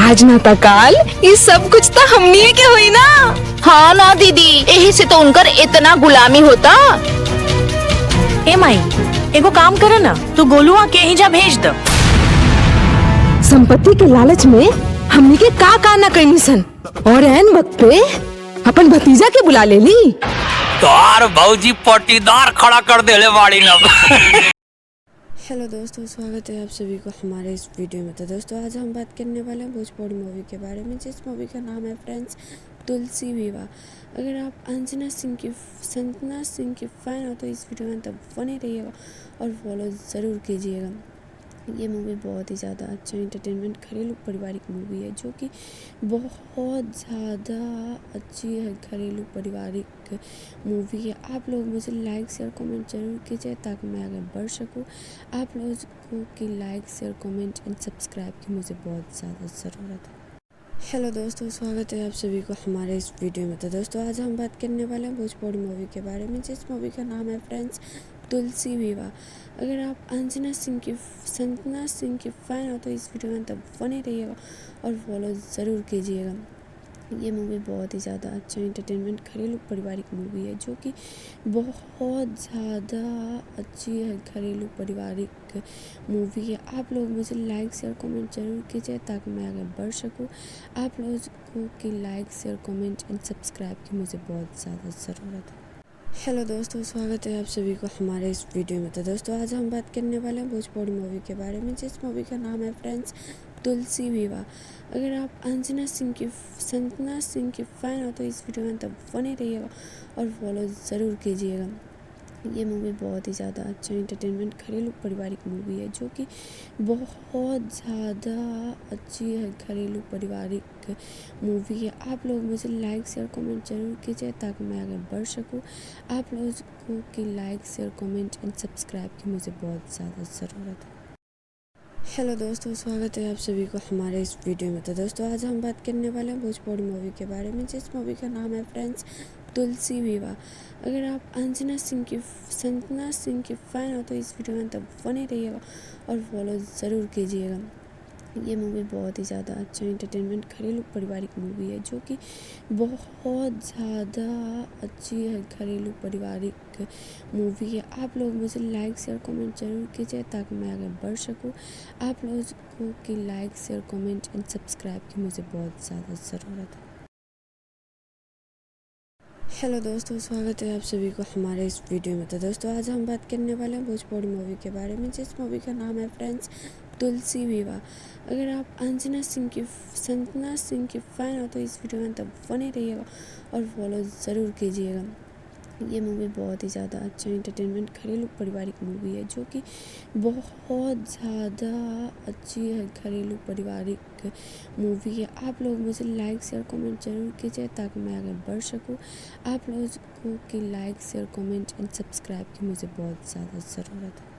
आज ना ता काल ये सब कुछ तो हमनी के हुई ना। हाँ ना दीदी, यही से तो उनकर इतना गुलामी होता। ए माई, एगो काम करे ना, तू गोलुआ के ही जा भेज द। संपत्ति के लालच में हमनी के का ना करनी सन, और एन वक्त पे अपन भतीजा के बुला ले ली। तोर भौजी पटीदार खड़ा कर देले बाड़ी ना। हेलो दोस्तों, स्वागत है आप सभी को हमारे इस वीडियो में। तो दोस्तों, आज हम बात करने वाले हैं भोजपुरी मूवी के बारे में, जिस मूवी का नाम है फ्रेंड्स तुलसी विवाह। अगर आप संजना सिंह के फ़ैन हो तो इस वीडियो में तब बने रहिएगा और फॉलो ज़रूर कीजिएगा। ये मूवी बहुत ही ज़्यादा अच्छा एंटरटेनमेंट घरेलू पारिवारिक मूवी है, जो कि बहुत ज़्यादा अच्छी है। घरेलू पारिवारिक मूवी है। आप लोग मुझे लाइक शेयर कमेंट जरूर कीजिए ताकि मैं आगे बढ़ सकूं। आप लोगों की like share comment and subscribe की मुझे बहुत ज़्यादा ज़रूरत है। हेलो दोस्तों, स्वागत है आप सभी को हमारे इस वीडियो में। तो दोस्तों, आज हम बात करने वाले हैं भोजपुरी मूवी के बारे में, जिस मूवी का नाम है फ्रेंड्स तुलसी विवाह। अगर आप संजना सिंह के फ़ैन हो तो इस वीडियो में तब बने रहिएगा और फॉलो ज़रूर कीजिएगा। ये मूवी बहुत ही ज़्यादा अच्छा एंटरटेनमेंट घरेलू पारिवारिक मूवी है, जो कि बहुत ज़्यादा अच्छी है। घरेलू पारिवारिक मूवी है। आप लोग मुझे लाइक शेयर कमेंट जरूर कीजिए ताकि मैं आगे बढ़ सकूं। आप लोगों की like share comment and subscribe की मुझे बहुत ज़्यादा ज़रूरत है। हेलो दोस्तों, स्वागत है आप सभी को हमारे इस वीडियो में। तो दोस्तों, आज हम बात करने वाले हैं भोजपुरी मूवी के बारे में, जिस मूवी का नाम है फ्रेंड्स तुलसी विवाह। अगर आप संजना सिंह के फ़ैन हो तो इस वीडियो में तब बने रहिएगा और फॉलो ज़रूर कीजिएगा। ये मूवी बहुत ही ज़्यादा अच्छा एंटरटेनमेंट घरेलू पारिवारिक मूवी है, जो कि बहुत ज़्यादा अच्छी है। घरेलू पारिवारिक मूवी है। आप लोग मुझे लाइक शेयर कमेंट जरूर कीजिए ताकि मैं आगे बढ़ सकूं। आप लोगों की like share comment and subscribe की मुझे बहुत ज़्यादा ज़रूरत है। हेलो दोस्तों, स्वागत है आप सभी को हमारे इस वीडियो में। तो दोस्तों, आज हम बात करने वाले हैं भोजपुरी मूवी के बारे में, जिस मूवी का नाम है फ्रेंड्स तुलसी विवाह। अगर आप संजना सिंह के फ़ैन हो तो इस वीडियो में तब बने रहिएगा और फॉलो ज़रूर कीजिएगा। ये मूवी बहुत ही ज़्यादा अच्छा एंटरटेनमेंट घरेलू पारिवारिक मूवी है, जो कि बहुत ज़्यादा अच्छी है। घरेलू पारिवारिक मूवी है। आप लोग मुझे लाइक शेयर कमेंट जरूर कीजिए ताकि मैं आगे बढ़ सकूं। आप लोगों की like share comment and subscribe की मुझे बहुत ज़्यादा ज़रूरत है। हेलो दोस्तों, स्वागत है आप सभी को हमारे इस वीडियो में। तो दोस्तों, आज हम बात करने वाले हैं भोजपुरी मूवी के बारे में, जिस मूवी का नाम है फ्रेंड्स तुलसी विवाह। अगर आप संजना सिंह के फ़ैन हो तो इस वीडियो में तब बने रहिएगा और फॉलो ज़रूर कीजिएगा। ये मूवी बहुत ही ज़्यादा अच्छा एंटरटेनमेंट घरेलू पारिवारिक मूवी है, जो कि बहुत ज़्यादा अच्छी है। घरेलू पारिवारिक मूवी है। आप लोग मुझे लाइक शेयर कमेंट जरूर कीजिए ताकि मैं आगे बढ़ सकूं। आप लोगों की like share comment and subscribe की मुझे बहुत ज़्यादा ज़रूरत है।